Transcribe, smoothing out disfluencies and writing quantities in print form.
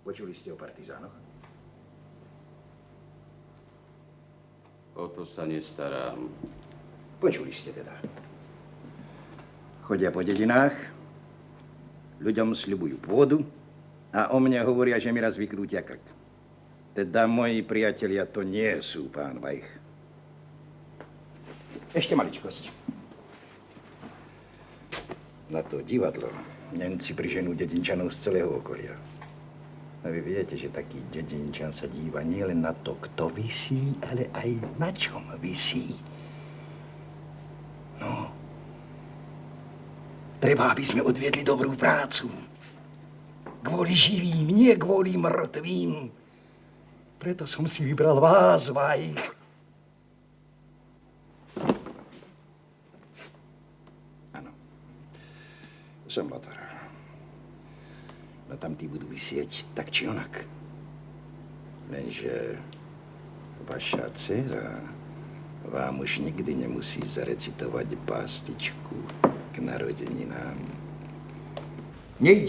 Počuli ste o partizánoch? O to sa nestarám. Počuli ste teda. Chodia po dedinách, ľuďom sľubujú pôdu a o mne hovoria, že mi raz vykrútia krk. Teda moji priatelia to nie sú, pán Vajch. Ešte maličkosť. Na to divadlo Nemci priženú dedinčanov z celého okolia. A vy viete, že taký dedinčan sa díva nielen na to, kto visí, ale aj na čom visí. No. Treba, aby sme odviedli dobrú prácu. Kvôli živým, nie kvôli mŕtvým. Preto som si vybral vás, Vajch. Áno. Som motor. No tam tí budú vysieť tak či onak. Lenže vaša dcera vám už nikdy nemusí zarecitovať básničku k narodeninám. Nejde.